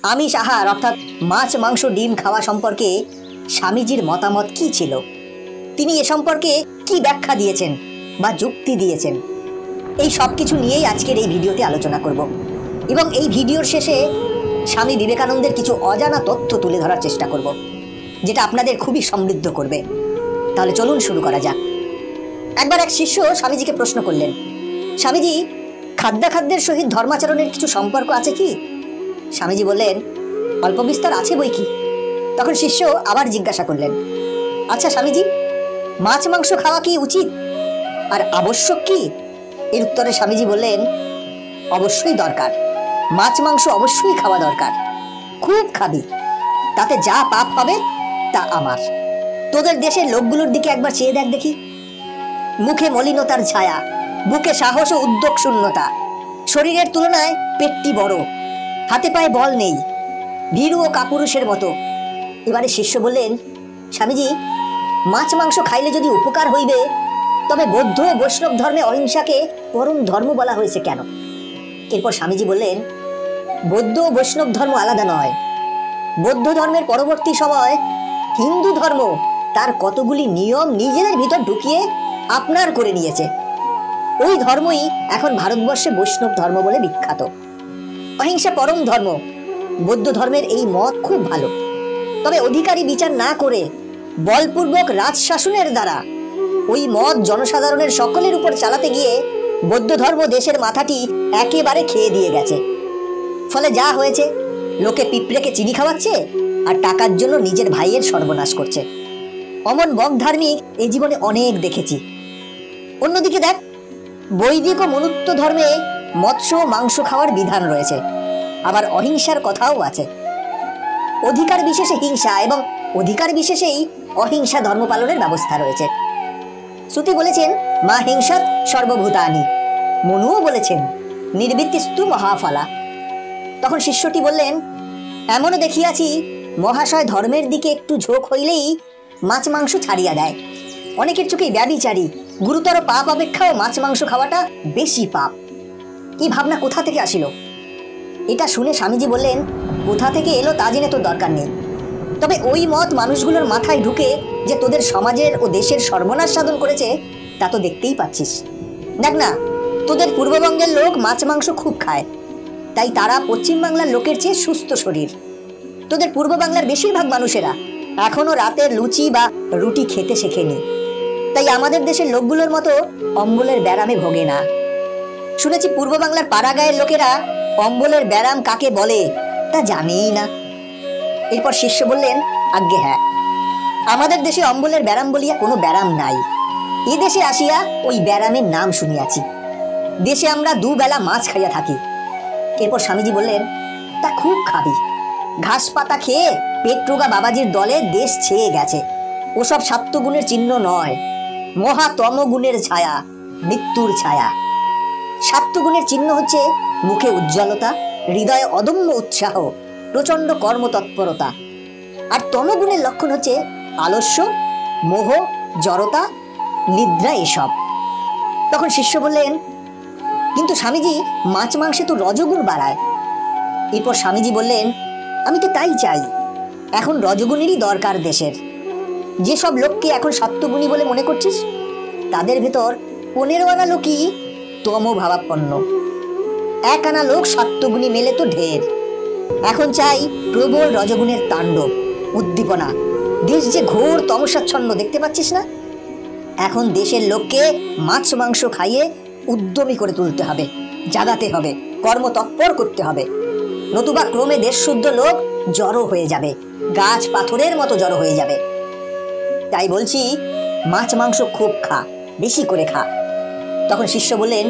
আমিষ আহার অর্থাৎ মাছ মাংস ডিম খাওয়া সম্পর্কে স্বামীজির মতামত কি ছিল, তিনি এ সম্পর্কে কি ব্যাখ্যা দিয়েছেন বা যুক্তি দিয়েছেন, এই সব কিছু নিয়েই আজকের এই ভিডিওতে আলোচনা করব এবং এই ভিডিওর শেষে স্বামী বিবেকানন্দের কিছু অজানা তথ্য তুলে ধরার চেষ্টা করব, যেটা আপনাদের খুবই সমৃদ্ধ করবে। তাহলে চলুন শুরু করা যাক। একবার এক শিষ্য স্বামীজিকে প্রশ্ন করলেন, স্বামীজি, খাদ্যাখাদ্যের সহিত ধর্মাচরণের কিছু সম্পর্ক আছে কি? স্বামীজি বললেন, অল্প বিস্তর আছে বই কি। তখন শিষ্য আবার জিজ্ঞাসা করলেন, আচ্ছা স্বামীজি, মাছ মাংস খাওয়া কি উচিত আর আবশ্যক কি? এর উত্তরে স্বামীজি বললেন, অবশ্যই দরকার, মাছ মাংস অবশ্যই খাওয়া দরকার, খুব খাবি, তাতে যা পাপ হবে তা আমার। তোদের দেশের লোকগুলোর দিকে একবার চেয়ে দেখ দেখি, মুখে মলিনতার ছায়া, বুকে সাহস ও উদ্যোগ শূন্যতা, শরীরের তুলনায় পেটটি বড়, হাতে পায়ে বল নেই, ভীরু ও কাপুরুষের মতো। এবারে শিষ্য বললেন, স্বামীজি, মাছ মাংস খাইলে যদি উপকার হইবে, তবে বৌদ্ধ ও বৈষ্ণব ধর্মে অহিংসাকে পরম ধর্ম বলা হয়েছে কেন? এরপর স্বামীজি বললেন, বৌদ্ধ ও বৈষ্ণব ধর্ম আলাদা নয়। বৌদ্ধ ধর্মের পরবর্তী সময় হিন্দু ধর্ম তার কতগুলি নিয়ম নিজেদের ভিতর ঢুকিয়ে আপনার করে নিয়েছে। ওই ধর্মই এখন ভারতবর্ষে বৈষ্ণব ধর্ম বলে বিখ্যাত। অহিংসা পরম ধর্ম, বৌদ্ধ ধর্মের এই মত খুব ভালো। তবে অধিকারী বিচার না করে বলপূর্বক রাজশাসনের দ্বারা ওই মত জনসাধারণের সকলের উপর চালাতে গিয়ে বৌদ্ধ ধর্ম দেশের মাথাটি একেবারে খেয়ে দিয়ে গেছে। ফলে যা হয়েছে, লোকে পিঁপড়েকে চিনি খাওয়াচ্ছে আর টাকার জন্য নিজের ভাইয়ের সর্বনাশ করছে। অমন বকধার্মিক এই জীবনে অনেক দেখেছি। অন্যদিকে দেখ, বৈদিক ও মনুত্ব ধর্মে মৎস্য মাংস খাওয়ার বিধান রয়েছে, আবার অহিংসার কথাও আছে। অধিকার বিশেষে হিংসা এবং অধিকার বিশেষেই অহিংসা ধর্ম পালনের ব্যবস্থা রয়েছে। শ্রুতি বলেছেন, মা হিংসাত সর্বভূতানি। মনুও বলেছেন, নির্বৃত্তিস্তু মহাফলা। তখন শিষ্যটি বললেন, এমনও দেখিয়াছি, মহাশয় ধর্মের দিকে একটু ঝোঁক হইলেই মাছ মাংস ছাড়িয়া দেয়। অনেকের চোখে ব্যভিচারী, গুরুতর পাপ অপেক্ষাও মাছ মাংস খাওয়াটা বেশি পাপ। এই ভাবনা কোথা থেকে আসিল? এটা শুনে স্বামীজি বললেন, কোথা থেকে এলো তা জেনে তোর দরকার নেই। তবে ওই মত মানুষগুলোর মাথায় ঢুকে যে তোদের সমাজের ও দেশের সর্বনাশ সাধন করেছে, তা তো দেখতেই পাচ্ছিস। দেখ না, তোদের পূর্ববঙ্গের লোক মাছ মাংস খুব খায়, তাই তারা পশ্চিমবাংলার লোকের চেয়ে সুস্থ শরীর। তোদের পূর্ব বাংলার বেশিরভাগ মানুষেরা এখনো রাতের লুচি বা রুটি খেতে শেখেনি, তাই আমাদের দেশের লোকগুলোর মতো অম্বলের ব্যারামে ভোগে না। শুনেছি পূর্ব বাংলার পাড়াগাঁয়ের লোকেরা অম্বলের ব্যারাম কাকে বলে তা জানেই না। এরপর শিষ্য বললেন, আজ্ঞে হ্যাঁ, আমাদের দেশে অম্বলের ব্যারাম বলিয়া কোনো ব্যারাম নাই। এ দেশে আসিয়া ওই ব্যারামের নাম শুনিয়াছি। দেশে আমরা দুবেলা মাছ খাইয়া থাকি। এরপর স্বামীজি বললেন, তা খুব খাবি, ঘাস পাতা খেয়ে পেট রোগা বাবাজির দলে দেশ ছেয়ে গেছে। ওসব সাত্ত্বগুণের চিহ্ন নয়, মহাতম গুণের ছায়া, মৃত্যুর ছায়া। সাত্ত্বগুণের চিহ্ন হচ্ছে মুখে উজ্জ্বলতা, হৃদয়ে অদম্য উৎসাহ, প্রচন্ড কর্মতৎপরতা। আর তমগুণের লক্ষণ হচ্ছে আলস্য, মোহ, জড়তা, নিদ্রা, এসব। তখন শিষ্য বললেন, কিন্তু স্বামীজি, মাছ মাংসে তো রজগুণ বাড়ায়। এরপর স্বামীজি বললেন, আমি তো তাই চাই। এখন রজগুণেরই দরকার দেশের। যেসব লোককে এখন সাত্ত্বগুণী বলে মনে করছিস, তাদের ভেতর 15 আনা লোকই তমভাবাপন্ন, 1 আনা লোক সাত্ত্বগুণী মেলে তো ঢের। এখন চাই প্রবল রজগুণের তাণ্ডব, উদ্দীপনা। দেশ যে ঘোর তমসাচ্ছন্ন, দেখতে পাচ্ছিস না? এখন দেশের লোককে মাছ মাংস খাইয়ে উদ্যমী করে তুলতে হবে, জাগাতে হবে, কর্মতৎপর করতে হবে, নতুবা ক্রমে দেশশুদ্ধ লোক জড়ো হয়ে যাবে, গাছ পাথরের মতো জড়ো হয়ে যাবে। তাই বলছি, মাছ মাংস খুব খা, বেশি করে খা। তখন শিষ্য বললেন,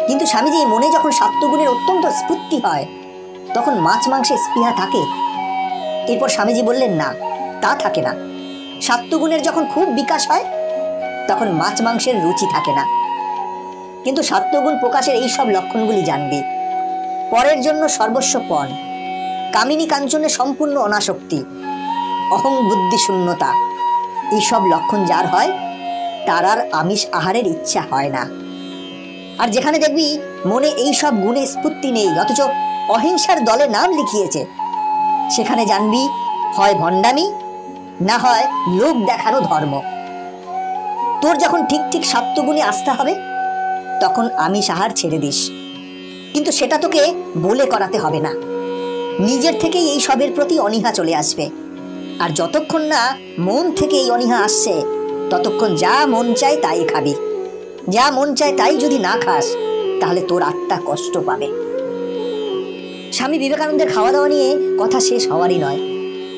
কিন্তু স্বামীজি, মনে যখন সাত্ত্বগুণের অত্যন্ত স্ফূর্তি হয়, তখন মাছ মাংসে স্পৃহা থাকে। এরপর স্বামীজি বললেন, না, তা থাকে না। সাত্ত্বগুণের যখন খুব বিকাশ হয়, তখন মাছ মাংসের রুচি থাকে না। কিন্তু সাত্ত্বগুণ প্রকাশের এই সব লক্ষণগুলি জানবে। পরের জন্য সর্বস্বপণ, কামিনী কাঞ্চনে সম্পূর্ণ অনাসক্তি, অহং বুদ্ধি শূন্যতা, এইসব লক্ষণ যার হয়, তার আর আমিষ আহারের ইচ্ছা হয় না। আর যেখানে দেখবি মনে এই সব গুণে স্ফূর্তি নেই, অথচ অহিংসার দলে নাম লিখিয়েছে, সেখানে জানবি হয় ভণ্ডামি, না হয় লোক দেখানো ধর্ম। তোর যখন ঠিক ঠিক সত্যগুণে আস্থা হবে, তখন আমি সাহার ছেড়ে দিস, কিন্তু সেটা তোকে বলে করাতে হবে না। নিজের থেকেই এই সবের প্রতি অনীহা চলে আসবে। আর যতক্ষণ না মন থেকে এই অনীহা আসছে, ততক্ষণ যা মন চায় তাই খাবি। যা মন চায় তাই যদি না খাস, তাহলে তোর আত্মা কষ্ট পাবে। স্বামী বিবেকানন্দের খাওয়া দাওয়া নিয়ে কথা শেষ হওয়ারই নয়।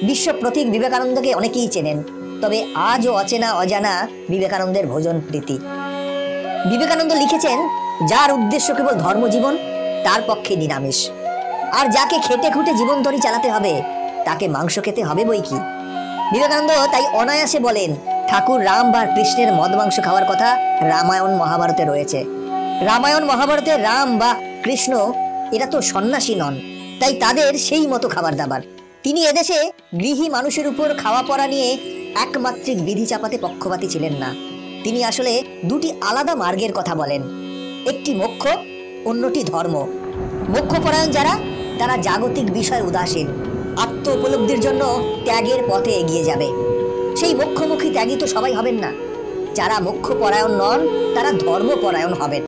বিশ্ব প্রতীক বিবেকানন্দকে অনেকেই চেনেন, তবে আজও অচেনা অজানা বিবেকানন্দের ভোজন প্রীতি। বিবেকানন্দ লিখেছেন, যার উদ্দেশ্য কেবল ধর্মজীবন, তার পক্ষে নিরামিষ। আর যাকে খেটে খুঁটে জীবন তরি চালাতে হবে, তাকে মাংস খেতে হবে বই কি। বিবেকানন্দ তাই অনায়াসে বলেন, ঠাকুর রাম বা কৃষ্ণের মদ মাংস খাওয়ার কথা রামায়ণ মহাভারতে রয়েছে। রামায়ণ মহাভারতে রাম বা কৃষ্ণ এরা তো সন্ন্যাসী নন, তাই তাদের সেই মতো খাবার দাবার। তিনি এদেশে গৃহী মানুষের উপর খাওয়া পড়া নিয়ে একমাত্রিক বিধি চাপাতে পক্ষপাতী ছিলেন না। তিনি আসলে দুটি আলাদা মার্গের কথা বলেন, একটি মোক্ষ, অন্যটি ধর্ম। মোক্ষপরায়ণ যারা, তারা জাগতিক বিষয় উদাসীন, আত্ম উপলব্ধির জন্য ত্যাগের পথে এগিয়ে যাবে। সেই মোক্ষমুখী ত্যাগী তো সবাই হবেন না। যারা মোক্ষপরায়ণ নন, তারা ধর্মপরায়ণ হবেন।